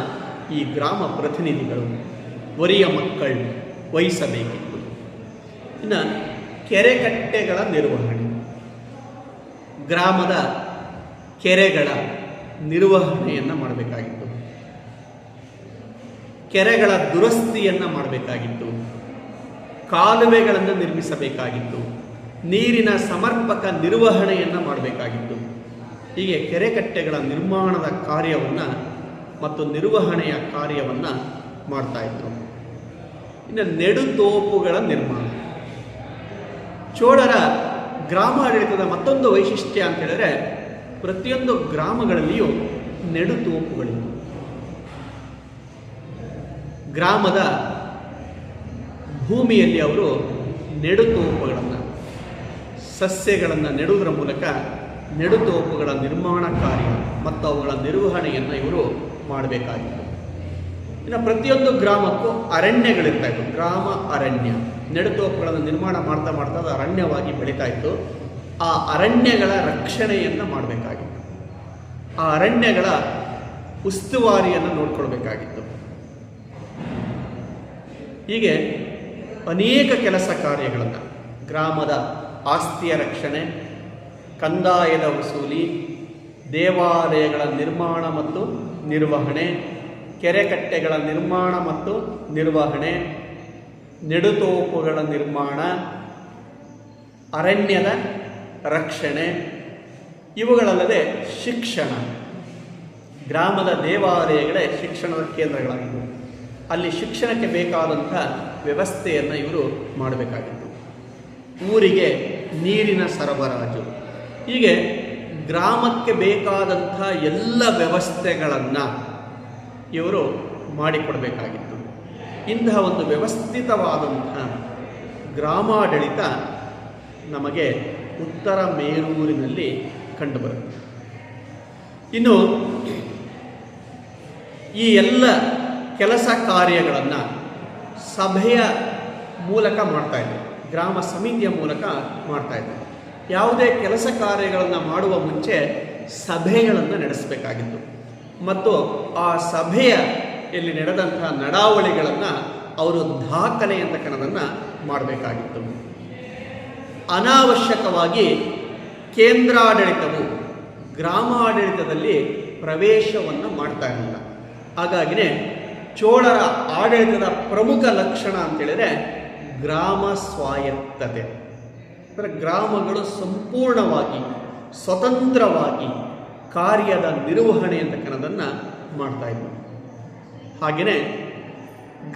ಈ ಗ್ರಾಮ ಪ್ರತಿನಿಧಿಗಳು, ವರಿಯ ಮಕ್ಕಳು ವಹಿಸಬೇಕಿತ್ತು. ಇನ್ನು ಕೆರೆಕಟ್ಟೆಗಳ ನಿರ್ವಹಣೆ, ಗ್ರಾಮದ ಕೆರೆಗಳ ನಿರ್ವಹಣೆಯನ್ನು ಮಾಡಬೇಕಾಗಿತ್ತು, ಕೆರೆಗಳ ದುರಸ್ತಿಯನ್ನು ಮಾಡಬೇಕಾಗಿತ್ತು, ಕಾಲುವೆಗಳನ್ನು ನಿರ್ಮಿಸಬೇಕಾಗಿತ್ತು, ನೀರಿನ ಸಮರ್ಪಕ ನಿರ್ವಹಣೆಯನ್ನು ಮಾಡಬೇಕಾಗಿತ್ತು. ಹೀಗೆ ಕೆರೆಕಟ್ಟೆಗಳ ನಿರ್ಮಾಣದ ಕಾರ್ಯವನ್ನು ಮತ್ತು ನಿರ್ವಹಣೆಯ ಕಾರ್ಯವನ್ನು ಮಾಡ್ತಾಯಿದ್ರು. ಇನ್ನು ನೆಡುತೋಪುಗಳ ನಿರ್ಮಾಣ. ಚೋಳರ ಗ್ರಾಮಾಡಳಿತದ ಮತ್ತೊಂದು ವೈಶಿಷ್ಟ್ಯ ಅಂತ ಹೇಳಿದ್ರೆ ಪ್ರತಿಯೊಂದು ಗ್ರಾಮಗಳಲ್ಲಿಯೂ ನೆಡುತೋಪುಗಳಿವೆ. ಗ್ರಾಮದ ಭೂಮಿಯಲ್ಲಿ ಅವರು ನೆಡುತೋಪುಗಳನ್ನು, ಸಸ್ಯಗಳನ್ನು ನೆಡುವುದರ ಮೂಲಕ ನೆಡುತೋಪುಗಳ ನಿರ್ಮಾಣ ಕಾರ್ಯ ಮತ್ತು ಅವುಗಳ ನಿರ್ವಹಣೆಯನ್ನು ಇವರು ಮಾಡಬೇಕಾಗಿತ್ತು. ಇನ್ನು ಪ್ರತಿಯೊಂದು ಗ್ರಾಮಕ್ಕೂ ಅರಣ್ಯಗಳಿರ್ತಾ ಇತ್ತು, ಗ್ರಾಮ ಅರಣ್ಯ. ನೆಡುತೋಪುಗಳನ್ನು ನಿರ್ಮಾಣ ಮಾಡ್ತಾ ಮಾಡ್ತಾ ಅದು ಅರಣ್ಯವಾಗಿ ಬೆಳೀತಾ ಇತ್ತು. ಆ ಅರಣ್ಯಗಳ ರಕ್ಷಣೆಯನ್ನು ಮಾಡಬೇಕಾಗಿತ್ತು. ಆ ಅರಣ್ಯಗಳ ಉಸ್ತುವಾರಿಯನ್ನು ನೋಡ್ಕೊಳ್ಬೇಕಾಗಿತ್ತು. ಹೀಗೆ ಅನೇಕ ಕೆಲಸ ಕಾರ್ಯಗಳನ್ನು, ಗ್ರಾಮದ ಆಸ್ತಿಯ ರಕ್ಷಣೆ, ಕಂದಾಯದ ವಸೂಲಿ, ದೇವಾಲಯಗಳ ನಿರ್ಮಾಣ ಮತ್ತು ನಿರ್ವಹಣೆ, ಕೆರೆಕಟ್ಟೆಗಳ ನಿರ್ಮಾಣ ಮತ್ತು ನಿರ್ವಹಣೆ, ನೆಡುತೋಪುಗಳ ನಿರ್ಮಾಣ, ಅರಣ್ಯದ ರಕ್ಷಣೆ, ಇವುಗಳಲ್ಲದೆ ಶಿಕ್ಷಣ, ಗ್ರಾಮದ ದೇವಾಲಯಗಳೇ ಶಿಕ್ಷಣದ ಕೇಂದ್ರಗಳಾಗಿದ್ದವು. ಅಲ್ಲಿ ಶಿಕ್ಷಣಕ್ಕೆ ಬೇಕಾದಂಥ ವ್ಯವಸ್ಥೆಯನ್ನು ಇವರು ಮಾಡಬೇಕಾಗಿತ್ತು. ಊರಿಗೆ ನೀರಿನ ಸರಬರಾಜು, ಹೀಗೆ ಗ್ರಾಮಕ್ಕೆ ಬೇಕಾದಂಥ ಎಲ್ಲ ವ್ಯವಸ್ಥೆಗಳನ್ನು ಇವರು ಮಾಡಿಕೊಡಬೇಕಾಗಿತ್ತು. ಇಂತಹ ಒಂದು ವ್ಯವಸ್ಥಿತವಾದಂಥ ಗ್ರಾಮಾಡಳಿತ ನಮಗೆ ಉತ್ತರ ಮೇರೂರಿನಲ್ಲಿ ಕಂಡುಬರುತ್ತೆ. ಇನ್ನು ಈ ಎಲ್ಲ ಕೆಲಸ ಕಾರ್ಯಗಳನ್ನು ಸಭೆಯ ಮೂಲಕ ಮಾಡ್ತಾಯಿದ್ದರು, ಗ್ರಾಮ ಸಮಿತಿಯ ಮೂಲಕ ಮಾಡ್ತಾಯಿದ್ದರು. ಯಾವುದೇ ಕೆಲಸ ಕಾರ್ಯಗಳನ್ನು ಮಾಡುವ ಮುಂಚೆ ಸಭೆಗಳನ್ನು ನಡೆಸಬೇಕಾಗಿತ್ತು ಮತ್ತು ಆ ಸಭೆಯಲ್ಲಿ ನಡೆದಂತಹ ನಡಾವಳಿಗಳನ್ನು ಅವರು ದಾಖಲೆ ಅಂತಕ್ಕನ್ನೋದನ್ನು ಮಾಡಬೇಕಾಗಿತ್ತು. ಅನಾವಶ್ಯಕವಾಗಿ ಕೇಂದ್ರಾಡಳಿತವು ಗ್ರಾಮಾಡಳಿತದಲ್ಲಿ ಪ್ರವೇಶವನ್ನು ಮಾಡ್ತಾ ಇರಲಿಲ್ಲ. ಹಾಗಾಗಿನೇ ಚೋಳರ ಆಡಳಿತದ ಪ್ರಮುಖ ಲಕ್ಷಣ ಅಂತೇಳಿದರೆ ಗ್ರಾಮ ಸ್ವಾಯತ್ತತೆ. ಅಂದರೆ ಗ್ರಾಮಗಳು ಸಂಪೂರ್ಣವಾಗಿ ಸ್ವತಂತ್ರವಾಗಿ ಕಾರ್ಯದ ನಿರ್ವಹಣೆ ಅಂತಕ್ಕನ್ನೋದನ್ನು ಮಾಡ್ತಾ ಇದ್ದರು. ಹಾಗೆಯೇ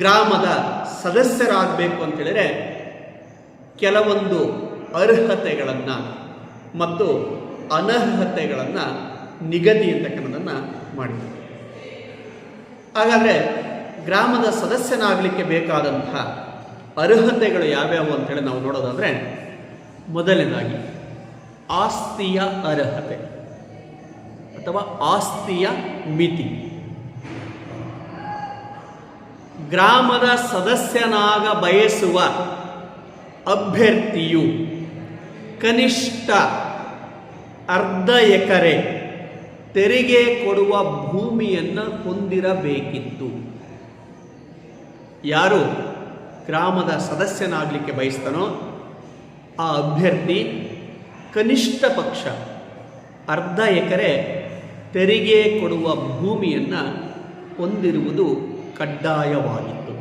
ಗ್ರಾಮದ ಸದಸ್ಯರಾಗಬೇಕು ಅಂತೇಳಿದರೆ ಕೆಲವೊಂದು ಅರ್ಹತೆಗಳನ್ನು ಮತ್ತು ಅನರ್ಹತೆಗಳನ್ನು ನಿಗದಿ ಅಂತಕ್ಕನ್ನೋದನ್ನು ಮಾಡಿದರು. ಹಾಗಾದರೆ ಗ್ರಾಮದ ಸದಸ್ಯನಾಗಲಿಕ್ಕೆ ಬೇಕಾದಂಥ ಅರ್ಹತೆಗಳು ಯಾವ್ಯಾವು ಅಂತೇಳಿ ನಾವು ನೋಡೋದಾದರೆ, ಮೊದಲನೇದಾಗಿ ಆಸ್ತಿಯ ಅರ್ಹತೆ ಅಥವಾ ಆಸ್ತಿಯ ಮಿತಿ. ಗ್ರಾಮದ ಸದಸ್ಯನಾಗ ಬಯಸುವ ಅಭ್ಯರ್ಥಿಯು ಕನಿಷ್ಠ ಅರ್ಧ ಎಕರೆ ತೆರಿಗೆ ಕೊಡುವ ಭೂಮಿಯನ್ನು ಹೊಂದಿರಬೇಕಿತ್ತು. ಯಾರು ಗ್ರಾಮದ ಸದಸ್ಯನಾಗಲಿಕ್ಕೆ ಬಯಸ್ತಾನೋ ಆ ಅಭ್ಯರ್ಥಿ ಕನಿಷ್ಠ ಪಕ್ಷ ಅರ್ಧ ಎಕರೆ ತೆರಿಗೆ ಕೊಡುವ ಭೂಮಿಯನ್ನು ಹೊಂದಿರುವುದು ಕಡ್ಡಾಯವಾಗಿತ್ತು.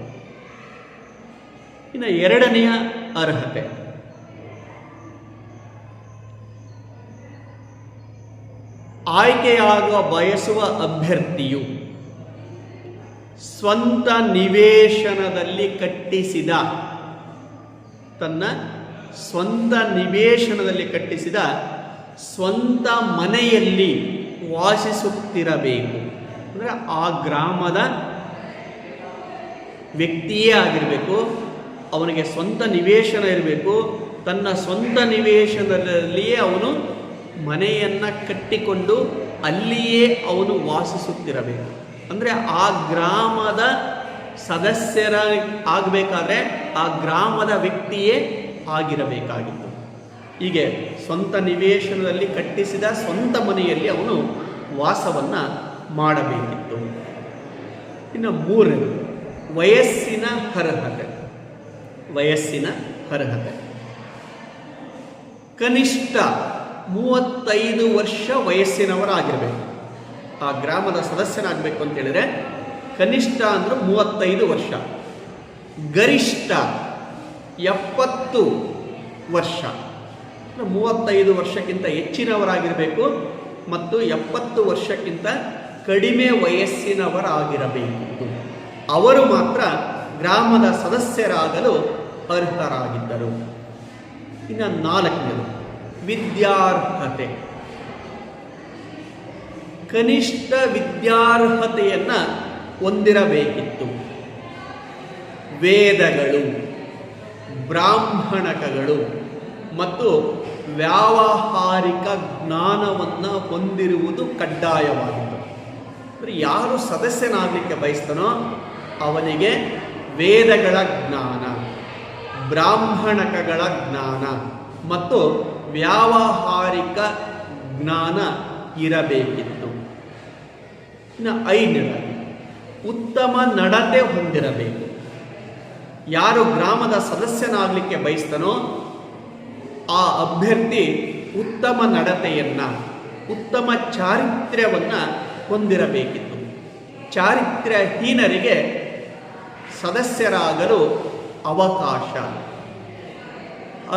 ಇನ್ನು ಎರಡನೆಯ ಅರ್ಹತೆ, ಆಯ್ಕೆಯಾಗುವ ಬಯಸುವ ಅಭ್ಯರ್ಥಿಯು ಸ್ವಂತ ನಿವೇಶನದಲ್ಲಿ ಕಟ್ಟಿಸಿದ ತನ್ನ ಸ್ವಂತ ನಿವೇಶನದಲ್ಲಿ ಕಟ್ಟಿಸಿದ ಸ್ವಂತ ಮನೆಯಲ್ಲಿ ವಾಸಿಸುತ್ತಿರಬೇಕು. ಅಂದರೆ ಆ ಗ್ರಾಮದ ವ್ಯಕ್ತಿಯೇ ಆಗಿರಬೇಕು, ಅವನಿಗೆ ಸ್ವಂತ ನಿವೇಶನ ಇರಬೇಕು, ತನ್ನ ಸ್ವಂತ ನಿವೇಶನದಲ್ಲಿಯೇ ಅವನು ಮನೆಯನ್ನು ಕಟ್ಟಿಕೊಂಡು ಅಲ್ಲಿಯೇ ಅವನು ವಾಸಿಸುತ್ತಿರಬೇಕು. ಅಂದರೆ ಆ ಗ್ರಾಮದ ಸದಸ್ಯರ ಆಗಬೇಕಾದ್ರೆ ಆ ಗ್ರಾಮದ ವ್ಯಕ್ತಿಯೇ ಆಗಿರಬೇಕಾಗಿತ್ತು. ಹೀಗೆ ಸ್ವಂತ ನಿವೇಶನದಲ್ಲಿ ಕಟ್ಟಿಸಿದ ಸ್ವಂತ ಮನೆಯಲ್ಲಿ ಅವನು ವಾಸವನ್ನು ಮಾಡಬೇಕಿತ್ತು. ಇನ್ನು ಮೂರನೇದು ವಯಸ್ಸಿನ ಅರ್ಹತೆ. ವಯಸ್ಸಿನ ಅರ್ಹತೆ ಕನಿಷ್ಠ 35 ವರ್ಷ ವಯಸ್ಸಿನವರಾಗಿರಬೇಕು. ಆ ಗ್ರಾಮದ ಸದಸ್ಯನಾಗಬೇಕು ಅಂತೇಳಿದರೆ ಕನಿಷ್ಠ ಅಂದರೂ 35 ವರ್ಷ, ಗರಿಷ್ಠ 70 ವರ್ಷ. 35 ವರ್ಷಕ್ಕಿಂತ ಹೆಚ್ಚಿನವರಾಗಿರಬೇಕು ಮತ್ತು 70 ವರ್ಷಕ್ಕಿಂತ ಕಡಿಮೆ ವಯಸ್ಸಿನವರಾಗಿರಬೇಕಿತ್ತು. ಅವರು ಮಾತ್ರ ಗ್ರಾಮದ ಸದಸ್ಯರಾಗಲು ಅರ್ಹರಾಗಿದ್ದರು. ಇನ್ನು ನಾಲ್ಕನೇದು ವಿದ್ಯಾರ್ಹತೆ. ಕನಿಷ್ಠ ವಿದ್ಯಾರ್ಹತೆಯನ್ನು ಹೊಂದಿರಬೇಕಿತ್ತು. ವೇದಗಳು, ಬ್ರಾಹ್ಮಣಕಗಳು ಮತ್ತು ವ್ಯಾವಹಾರಿಕ ಜ್ಞಾನವನ್ನು ಹೊಂದಿರುವುದು ಕಡ್ಡಾಯವಾಗಿತ್ತು. ಅಂದರೆ ಯಾರು ಸದಸ್ಯನಾಗಲಿಕ್ಕೆ ಬಯಸ್ತಾನೋ ಅವನಿಗೆ ವೇದಗಳ ಜ್ಞಾನ, ಬ್ರಾಹ್ಮಣಕಗಳ ಜ್ಞಾನ ಮತ್ತು ವ್ಯಾವಹಾರಿಕ ಜ್ಞಾನ ಇರಬೇಕಿತ್ತು. ಇನ್ನು 5ನೇದಾಗಿ ಉತ್ತಮ ನಡತೆ ಹೊಂದಿರಬೇಕು. ಯಾರು ಗ್ರಾಮದ ಸದಸ್ಯನಾಗಲಿಕ್ಕೆ ಬಯಸ್ತಾನೋ ಆ ಅಭ್ಯರ್ಥಿ ಉತ್ತಮ ನಡತೆಯನ್ನು, ಉತ್ತಮ ಚಾರಿತ್ರ್ಯವನ್ನು ಹೊಂದಿರಬೇಕಿತ್ತು. ಚಾರಿತ್ರ್ಯಹೀನರಿಗೆ ಸದಸ್ಯರಾಗಲು ಅವಕಾಶ,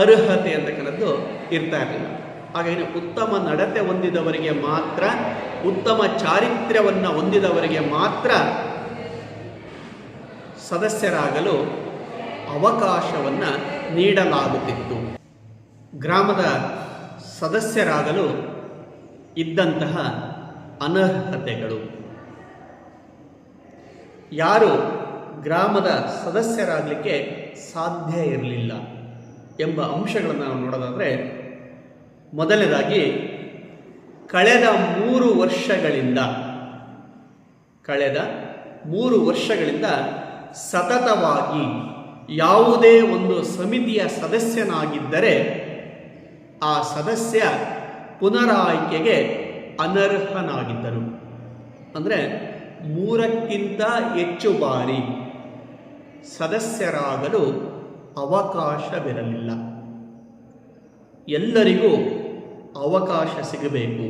ಅರ್ಹತೆ ಅಂತಕ್ಕಂಥದ್ದು ಇರ್ತಾ ಇರಲಿಲ್ಲ. ಹಾಗಾಗಿ ಉತ್ತಮ ನಡತೆ ಹೊಂದಿದವರಿಗೆ ಮಾತ್ರ, ಉತ್ತಮ ಚಾರಿತ್ರ್ಯವನ್ನು ಹೊಂದಿದವರಿಗೆ ಮಾತ್ರ ಸದಸ್ಯರಾಗಲು ಅವಕಾಶವನ್ನು ನೀಡಲಾಗುತ್ತಿತ್ತು. ಗ್ರಾಮದ ಸದಸ್ಯರಾಗಲು ಇದ್ದಂತಹ ಅನರ್ಹತೆಗಳು, ಯಾರು ಗ್ರಾಮದ ಸದಸ್ಯರಾಗಲಿಕ್ಕೆ ಸಾಧ್ಯ ಇರಲಿಲ್ಲ ಎಂಬ ಅಂಶಗಳನ್ನು ನಾವು ನೋಡೋದಾದರೆ, ಮೊದಲನೇದಾಗಿ ಕಳೆದ 3 ವರ್ಷಗಳಿಂದ ಸತತವಾಗಿ ಯಾವುದೇ ಒಂದು ಸಮಿತಿಯ ಸದಸ್ಯನಾಗಿದ್ದರೆ ಆ ಸದಸ್ಯ ಪುನರಾಯ್ಕೆಗೆ ಅನರ್ಹನಾಗಿದ್ದರು. ಅಂದರೆ 3ಕ್ಕಿಂತ ಹೆಚ್ಚು ಬಾರಿ ಸದಸ್ಯರಾಗಲು ಅವಕಾಶವಿರಲಿಲ್ಲ. ಎಲ್ಲರಿಗೂ ಅವಕಾಶ ಸಿಗಬೇಕು,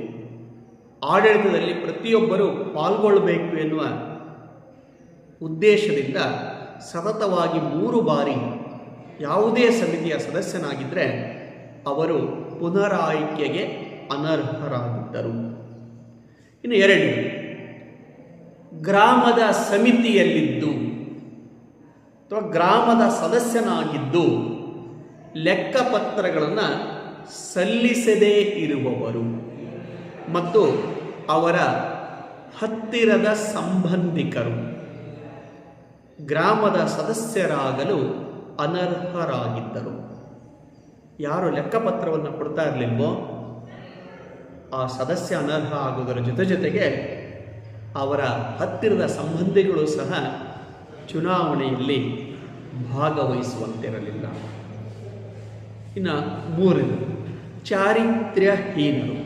ಆಡಳಿತದಲ್ಲಿ ಪ್ರತಿಯೊಬ್ಬರೂ ಪಾಲ್ಗೊಳ್ಳಬೇಕು ಎನ್ನುವ ಉದ್ದೇಶದಿಂದ ಸತತವಾಗಿ 3 ಬಾರಿ ಯಾವುದೇ ಸಮಿತಿಯ ಸದಸ್ಯನಾಗಿದ್ದರೆ ಅವರು ಪುನರಾಯ್ಕೆಗೆ ಅನರ್ಹರಾಗಿದ್ದರು. ಇನ್ನು 2, ಗ್ರಾಮದ ಸಮಿತಿಯಲ್ಲಿದ್ದು ಅಥವಾ ಗ್ರಾಮದ ಸದಸ್ಯನಾಗಿದ್ದು ಲೆಕ್ಕಪತ್ರಗಳನ್ನು ಸಲ್ಲಿಸದೇ ಇರುವವರು ಮತ್ತು ಅವರ ಹತ್ತಿರದ ಸಂಬಂಧಿಕರು ಗ್ರಾಮದ ಸದಸ್ಯರಾಗಲು ಅನರ್ಹರಾಗಿದ್ದರು. ಯಾರು ಲೆಕ್ಕಪತ್ರವನ್ನು ಕೊಡ್ತಾ ಇರಲಿಲ್ವೋ ಆ ಸದಸ್ಯ ಅನರ್ಹ ಆಗುವುದರ ಜೊತೆಗೆ ಅವರ ಹತ್ತಿರದ ಸಂಬಂಧಿಗಳು ಸಹ ಚುನಾವಣೆಯಲ್ಲಿ ಭಾಗವಹಿಸುವಂತಿರಲಿಲ್ಲ. ಇನ್ನು 3, ಚಾರಿತ್ರ್ಯಹೀನರು,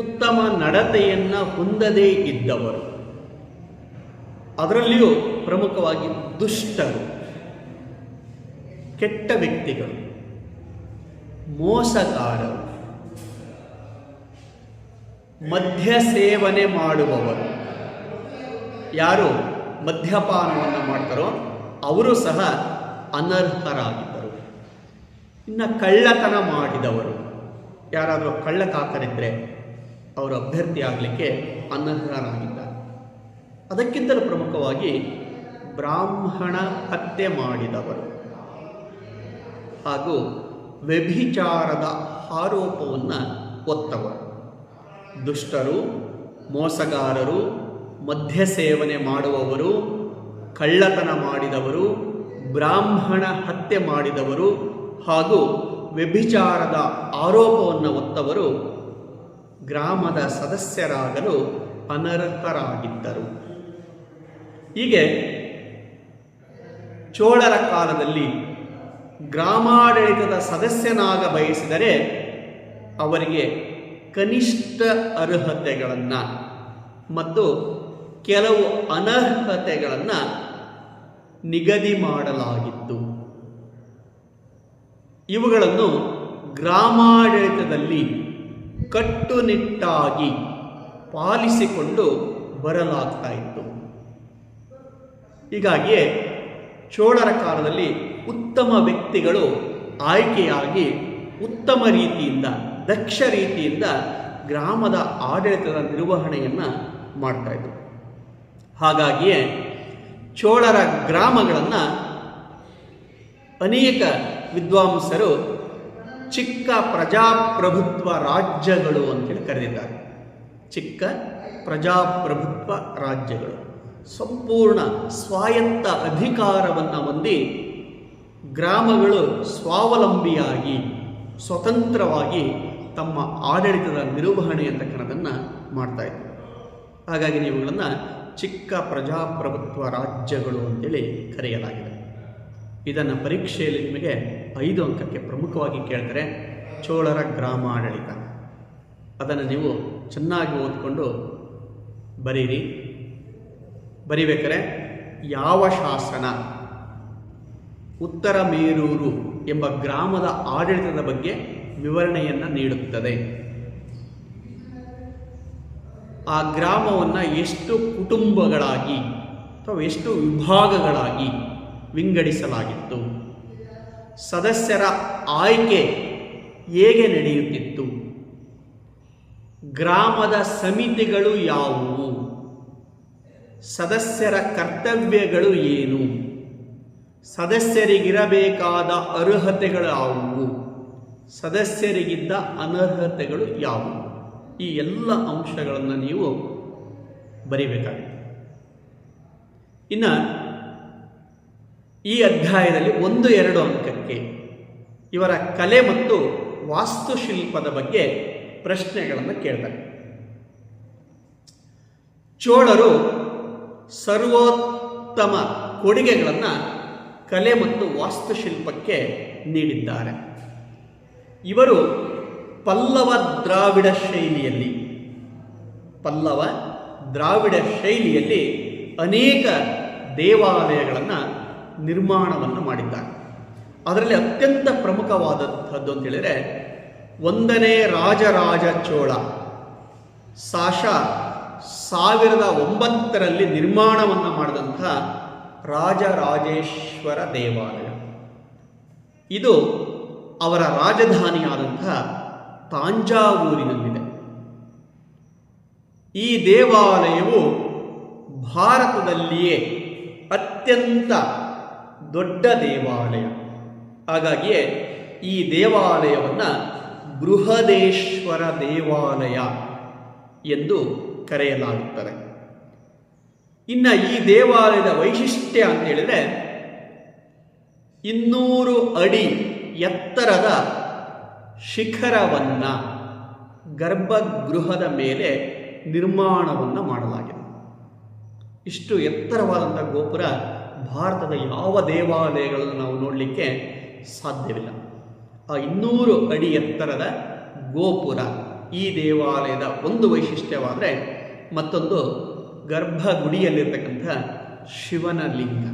ಉತ್ತಮ ನಡತೆಯನ್ನು ಹೊಂದದೇ ಇದ್ದವರು, ಅದರಲ್ಲಿಯೂ ಪ್ರಮುಖವಾಗಿ ದುಷ್ಟರು, ಕೆಟ್ಟ ವ್ಯಕ್ತಿಗಳು, ಮೋಸಗಾರರು, ಮದ್ಯ ಸೇವನೆ ಮಾಡುವವರು, ಯಾರು ಮದ್ಯಪಾನವನ್ನು ಮಾಡ್ತಾರೋ ಅವರು ಸಹ ಅನರ್ಹರಾಗಿದ್ದರು. ಇನ್ನು ಕಳ್ಳತನ ಮಾಡಿದವರು, ಯಾರಾದರೂ ಕಳ್ಳಕಾಕರಿದ್ದರೆ ಅವರು ಅಭ್ಯರ್ಥಿ ಆಗಲಿಕ್ಕೆ ಅನರ್ಹರಾಗಿದ್ದಾರೆ. ಅದಕ್ಕಿಂತಲೂ ಪ್ರಮುಖವಾಗಿ ಬ್ರಾಹ್ಮಣ ಹತ್ಯೆ ಮಾಡಿದವರು ಹಾಗೂ ವ್ಯಭಿಚಾರದ ಆರೋಪವನ್ನು ಹೊತ್ತವರು, ದುಷ್ಟರು, ಮೋಸಗಾರರು, ಮದ್ಯ ಸೇವನೆ ಮಾಡುವವರು, ಕಳ್ಳತನ ಮಾಡಿದವರು, ಬ್ರಾಹ್ಮಣ ಹತ್ಯೆ ಮಾಡಿದವರು ಹಾಗೂ ವ್ಯಭಿಚಾರದ ಆರೋಪವನ್ನು ಹೊತ್ತವರು ಗ್ರಾಮದ ಸದಸ್ಯರಾಗಲು ಅನರ್ಹರಾಗಿದ್ದರು. ಹೀಗೆ ಚೋಳರ ಕಾಲದಲ್ಲಿ ಗ್ರಾಮಾಡಳಿತದ ಸದಸ್ಯನಾಗ ಬಯಸಿದರೆ ಅವರಿಗೆ ಕನಿಷ್ಠ ಅರ್ಹತೆಗಳನ್ನು ಮತ್ತು ಕೆಲವು ಅನರ್ಹತೆಗಳನ್ನು ನಿಗದಿ ಮಾಡಲಾಗಿತ್ತು. ಇವುಗಳನ್ನು ಗ್ರಾಮಾಡಳಿತದಲ್ಲಿ ಕಟ್ಟುನಿಟ್ಟಾಗಿ ಪಾಲಿಸಿಕೊಂಡು ಬರಲಾಗ್ತಾ ಇತ್ತು. ಹೀಗಾಗಿಯೇ ಚೋಳರ ಕಾಲದಲ್ಲಿ ಉತ್ತಮ ವ್ಯಕ್ತಿಗಳು ಆಯ್ಕೆಯಾಗಿ ಉತ್ತಮ ರೀತಿಯಿಂದ, ದಕ್ಷ ರೀತಿಯಿಂದ ಗ್ರಾಮದ ಆಡಳಿತದ ನಿರ್ವಹಣೆಯನ್ನು ಮಾಡ್ತಾಯಿದ್ರು. ಹಾಗಾಗಿಯೇ ಚೋಳರ ಗ್ರಾಮಗಳನ್ನು ಅನೇಕ ವಿದ್ವಾಂಸರು ಚಿಕ್ಕ ಪ್ರಜಾಪ್ರಭುತ್ವ ರಾಜ್ಯಗಳು ಅಂತೇಳಿ ಕರೆದಿದ್ದಾರೆ. ಚಿಕ್ಕ ಪ್ರಜಾಪ್ರಭುತ್ವ ರಾಜ್ಯಗಳು ಸಂಪೂರ್ಣ ಸ್ವಾಯತ್ತ ಅಧಿಕಾರವನ್ನು ಹೊಂದಿ ಗ್ರಾಮಗಳು ಸ್ವಾವಲಂಬಿಯಾಗಿ ಸ್ವತಂತ್ರವಾಗಿ ತಮ್ಮ ಆಡಳಿತದ ನಿರ್ವಹಣೆ ಅಂತಕ್ಕನ್ನೋದನ್ನು ಮಾಡ್ತಾಯಿದ್ರು. ಹಾಗಾಗಿ ಇವುಗಳನ್ನು ಚಿಕ್ಕ ಪ್ರಜಾಪ್ರಭುತ್ವ ರಾಜ್ಯಗಳು ಅಂತೇಳಿ ಕರೆಯಲಾಗಿದೆ. ಇದನ್ನು ಪರೀಕ್ಷೆಯಲ್ಲಿ ನಿಮಗೆ 5 ಅಂಕಕ್ಕೆ ಪ್ರಮುಖವಾಗಿ ಕೇಳ್ತಾರೆ. ಚೋಳರ ಗ್ರಾಮಾಡಳಿತ, ಅದನ್ನು ನೀವು ಚೆನ್ನಾಗಿ ಓದಿಕೊಂಡು ಬರೀರಿ. ಬರಿಬೇಕಾರೆ ಯಾವ ಶಾಸನ ಉತ್ತರ ಮೇರೂರು ಎಂಬ ಗ್ರಾಮದ ಆಡಳಿತದ ಬಗ್ಗೆ ವಿವರಣೆಯನ್ನು ನೀಡುತ್ತದೆ? ಆ ಗ್ರಾಮವನ್ನು ಎಷ್ಟು ಕುಟುಂಬಗಳಾಗಿ ಅಥವಾ ಎಷ್ಟು ವಿಭಾಗಗಳಾಗಿ ವಿಂಗಡಿಸಲಾಗಿತ್ತು? ಸದಸ್ಯರ ಆಯ್ಕೆ ಹೇಗೆ ನಡೆಯುತ್ತಿತ್ತು? ಗ್ರಾಮದ ಸಮಿತಿಗಳು ಯಾವುವು? ಸದಸ್ಯರ ಕರ್ತವ್ಯಗಳು ಏನು? ಸದಸ್ಯರಿಗಿರಬೇಕಾದ ಅರ್ಹತೆಗಳು ಯಾವುವು? ಸದಸ್ಯರಿಗಿದ್ದ ಅನರ್ಹತೆಗಳು ಯಾವುವು? ಈ ಎಲ್ಲ ಅಂಶಗಳನ್ನು ನೀವು ಬರಿಬೇಕಾಗುತ್ತೆ. ಇನ್ನು ಈ ಅಧ್ಯಾಯದಲ್ಲಿ 1-2 ಅಂಕಕ್ಕೆ ಇವರ ಕಲೆ ಮತ್ತು ವಾಸ್ತುಶಿಲ್ಪದ ಬಗ್ಗೆ ಪ್ರಶ್ನೆಗಳನ್ನು ಕೇಳ್ತಾರೆ. ಚೋಳರು ಸರ್ವೋತ್ತಮ ಕೊಡುಗೆಗಳನ್ನು ಕಲೆ ಮತ್ತು ವಾಸ್ತುಶಿಲ್ಪಕ್ಕೆ ನೀಡಿದ್ದಾರೆ. ಇವರು ಪಲ್ಲವ ದ್ರಾವಿಡ ಶೈಲಿಯಲ್ಲಿ ಅನೇಕ ದೇವಾಲಯಗಳನ್ನು ನಿರ್ಮಾಣವನ್ನು ಮಾಡಿದ್ದಾರೆ. ಅದರಲ್ಲಿ ಅತ್ಯಂತ ಪ್ರಮುಖವಾದಂಥದ್ದು ಅಂತ ಹೇಳಿದರೆ 1ನೇ ರಾಜರಾಜ ಚೋಳ ಸಾಶ 1009ರಲ್ಲಿ ನಿರ್ಮಾಣವನ್ನು ಮಾಡಿದಂಥ ರಾಜರಾಜೇಶ್ವರ ದೇವಾಲಯ. ಇದು ಅವರ ರಾಜಧಾನಿಯಾದಂಥ ತಾಂಜಾವೂರಿನಲ್ಲಿದೆ. ಈ ದೇವಾಲಯವು ಭಾರತದಲ್ಲಿಯೇ ಅತ್ಯಂತ ದೊಡ್ಡ ದೇವಾಲಯ. ಹಾಗಾಗಿಯೇ ಈ ದೇವಾಲಯವನ್ನು ಬೃಹದೇಶ್ವರ ದೇವಾಲಯ ಎಂದು ಕರೆಯಲಾಗುತ್ತದೆ. ಇನ್ನು ಈ ದೇವಾಲಯದ ವೈಶಿಷ್ಟ್ಯ ಅಂತ ಹೇಳಿದರೆ 200 ಅಡಿ ಎತ್ತರದ ಶಿಖರವನ್ನು ಗರ್ಭಗೃಹದ ಮೇಲೆ ನಿರ್ಮಾಣವನ್ನು ಮಾಡಲಾಗಿದೆ. ಇಷ್ಟು ಎತ್ತರವಾದಂಥ ಗೋಪುರ ಭಾರತದ ಯಾವ ದೇವಾಲಯಗಳನ್ನು ನಾವು ನೋಡಲಿಕ್ಕೆ ಸಾಧ್ಯವಿಲ್ಲ. ಆ 200 ಅಡಿ ಎತ್ತರದ ಗೋಪುರ ಈ ದೇವಾಲಯದ ಒಂದು ವೈಶಿಷ್ಟ್ಯವಾದರೆ, ಮತ್ತೊಂದು ಗರ್ಭಗುಡಿಯಲ್ಲಿರ್ತಕ್ಕಂಥ ಶಿವನ ಲಿಂಗ.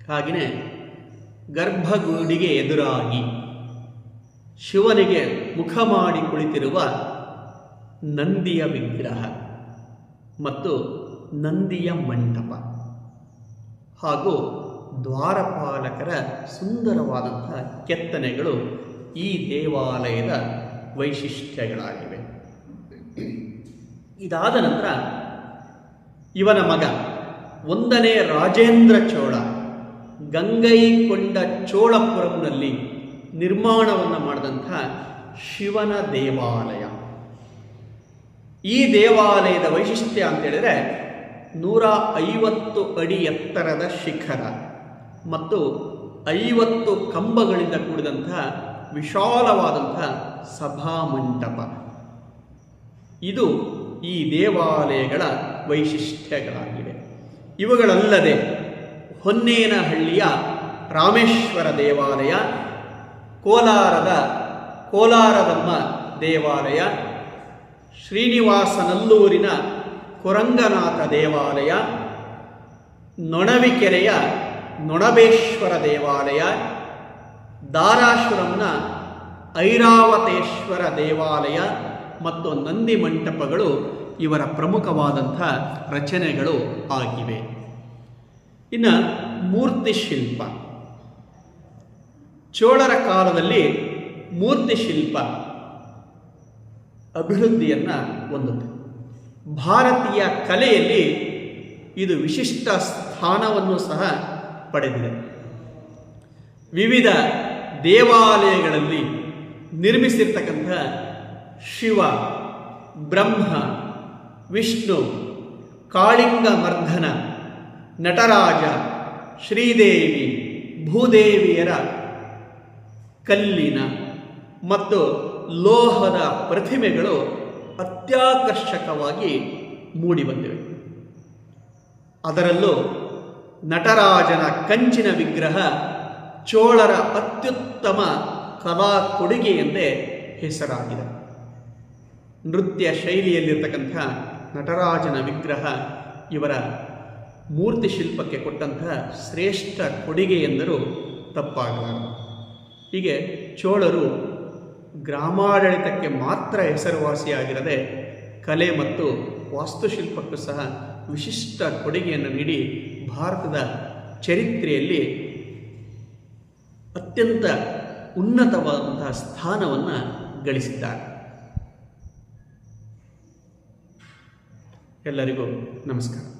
ಹಾಗೆಯೇ ಗರ್ಭಗುಡಿಗೆ ಎದುರಾಗಿ ಶಿವನಿಗೆ ಮುಖ ಮಾಡಿ ಕುಳಿತಿರುವ ನಂದಿಯ ವಿಗ್ರಹ ಮತ್ತು ನಂದಿಯ ಮಂಟಪ ಹಾಗೂ ದ್ವಾರಪಾಲಕರ ಸುಂದರವಾದಂಥ ಕೆತ್ತನೆಗಳು ಈ ದೇವಾಲಯದ ವೈಶಿಷ್ಟ್ಯಗಳಾಗಿವೆ. ಇದಾದ ನಂತರ ಇವನ ಮಗ 1ನೇ ರಾಜೇಂದ್ರ ಚೋಳ ಗಂಗೈಕೊಂಡ ಚೋಳಪುರಂನಲ್ಲಿ ನಿರ್ಮಾಣವನ್ನು ಮಾಡಿದಂಥ ಶಿವನ ದೇವಾಲಯ. ಈ ದೇವಾಲಯದ ವೈಶಿಷ್ಟ್ಯ ಅಂತ ಹೇಳಿದರೆ 150 ಅಡಿ ಎತ್ತರದ ಶಿಖರ ಮತ್ತು 50 ಕಂಬಗಳಿಂದ ಕೂಡಿದಂಥ ವಿಶಾಲವಾದಂಥ ಸಭಾಮಂಟಪ. ಇದು ಈ ದೇವಾಲಯಗಳ ವೈಶಿಷ್ಟ್ಯಗಳಾಗಿವೆ. ಇವುಗಳಲ್ಲದೆ ಹೊನ್ನೇನಹಳ್ಳಿಯ ರಾಮೇಶ್ವರ ದೇವಾಲಯ, ಕೋಲಾರದ ಕೋಲಾರದಮ್ಮ ದೇವಾಲಯ, ಶ್ರೀನಿವಾಸನಲ್ಲೂರಿನ ಕೊರಂಗನಾಥ ದೇವಾಲಯ, ನೊಣವಿಕೆರೆಯ ನೊಣಬೇಶ್ವರ ದೇವಾಲಯ, ಧಾರಾಶುರಂನ ಐರಾವತೇಶ್ವರ ದೇವಾಲಯ ಮತ್ತು ನಂದಿ ಮಂಟಪಗಳು ಇವರ ಪ್ರಮುಖವಾದಂಥ ರಚನೆಗಳು ಆಗಿವೆ. ಇನ್ನು ಮೂರ್ತಿ ಶಿಲ್ಪ. ಚೋಳರ ಕಾಲದಲ್ಲಿ ಮೂರ್ತಿ ಶಿಲ್ಪ ಅಭಿವೃದ್ಧಿಯನ್ನು ಹೊಂದುತ್ತೆ. ಭಾರತೀಯ ಕಲೆಯಲ್ಲಿ ಇದು ವಿಶಿಷ್ಟ ಸ್ಥಾನವನ್ನು ಸಹ ಪಡೆದಿದೆ. ವಿವಿಧ ದೇವಾಲಯಗಳಲ್ಲಿ ನಿರ್ಮಿಸಿರ್ತಕ್ಕಂಥ ಶಿವ, ಬ್ರಹ್ಮ, ವಿಷ್ಣು, ಕಾಳಿಂಗ ಮರ್ಧನ, ನಟರಾಜ, ಶ್ರೀದೇವಿ, ಭೂದೇವಿಯರ ಕಲ್ಲಿನ ಮತ್ತು ಲೋಹದ ಪ್ರತಿಮೆಗಳು ಅತ್ಯಾಕರ್ಷಕವಾಗಿ ಮೂಡಿಬಂದಿವೆ. ಅದರಲ್ಲೂ ನಟರಾಜನ ಕಂಚಿನ ವಿಗ್ರಹ ಚೋಳರ ಅತ್ಯುತ್ತಮ ಕಲಾ ಕೊಡುಗೆ ಎಂದೇ ಹೆಸರಾಗಿದೆ. ನೃತ್ಯ ಶೈಲಿಯಲ್ಲಿರ್ತಕ್ಕಂಥ ನಟರಾಜನ ವಿಗ್ರಹ ಇವರ ಮೂರ್ತಿ ಶಿಲ್ಪಕ್ಕೆ ಕೊಟ್ಟಂತಹ ಶ್ರೇಷ್ಠ ಕೊಡುಗೆ ಎಂದರೂ ತಪ್ಪಾಗಲಾರದು. ಹೀಗೆ ಚೋಳರು ಗ್ರಾಮಾಡಳಿತಕ್ಕೆ ಮಾತ್ರ ಹೆಸರುವಾಸಿಯಾಗಿರದೆ ಕಲೆ ಮತ್ತು ವಾಸ್ತುಶಿಲ್ಪಕ್ಕೂ ಸಹ ವಿಶಿಷ್ಟ ಕೊಡುಗೆಯನ್ನು ನೀಡಿ ಭಾರತದ ಚರಿತ್ರೆಯಲ್ಲಿ ಅತ್ಯಂತ ಉನ್ನತವಾದಂತಹ ಸ್ಥಾನವನ್ನು ಗಳಿಸಿದ್ದಾರೆ. ಎಲ್ಲರಿಗೂ ನಮಸ್ಕಾರ.